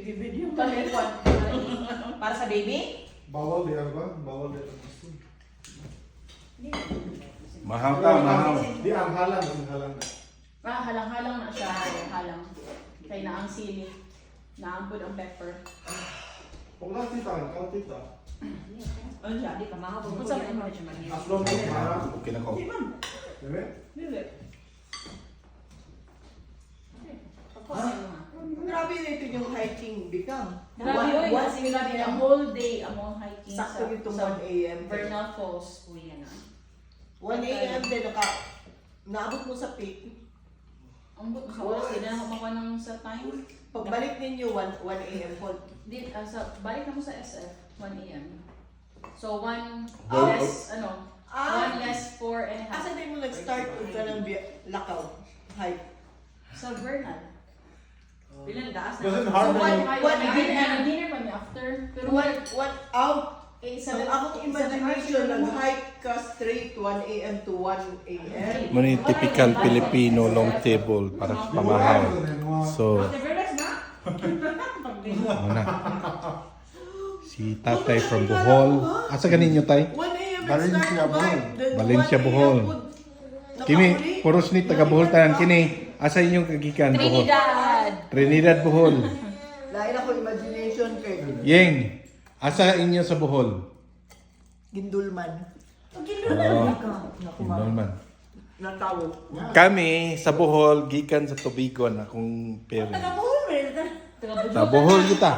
Video. Para sa baby? Bawal din ba? Bawal din. Mahal ka, mahal. Di ang halang. Halang-halang na siya. Halang. Kaya na ang sili. Naampun ang pepper. Kung tita. Ano siya? Di ka mahapon. Kung saan mo siya manhira? Aslong ko para. Okay na ko. Di ma'am. Dili? Dili. Grabe na ito yung hiking bikang. Grabe yun. Once Kasi grabe ang whole day among hiking Sakto sa itong 1 a.m. Bernal Falls. Kuya na. 1 a.m. din naabot mo sa peak. Ang but nakawas din na kumakuha ng sa time. Pagbalik ninyo 1 a.m. po. Balik na mo sa SF 1 a.m. So 1 Well, less 1 less 4 and a half. Asa din mo nag-start ka ng lakaw? Hike. Sa Bernal. Bilang daas na. Doesn't hard So, na what- Dinner pa niya after. Pero What out? So, seven- akong imagination, nag-hike ka straight 1 a.m. to 1 a.m. Mani typical Filipino long table para sa pamahaw. So, Relax na. muna. Si Tatay from Bohol. Asa ganinyo tay? 1 a.m. Valencia, Bohol. Valencia, Bohol. Kini, puros ni taga Bohol tanan kini. Asa inyong kagikan Bohol? Trinidad, Bohol. Lain ako imagination kay Yeng, asa inyo sa Bohol? Gindulman. Norman. Natawo. Kami sa Bohol gikan sa Tubigon akong peri. Sa Bohol kita.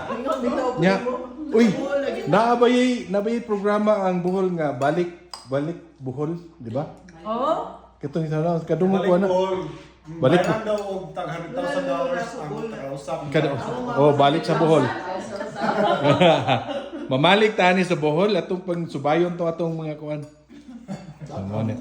Nya. Uy, naabay programa ang Bohol nga balik Bohol, di ba? Oh. Katong isa na kadungog ko na. Balik Bayaran daw og tag $100,000 ang kausap. balik sa Bohol. Mamalik tani sa Bohol atong pang subayon to atong mga kuan. Amo ni.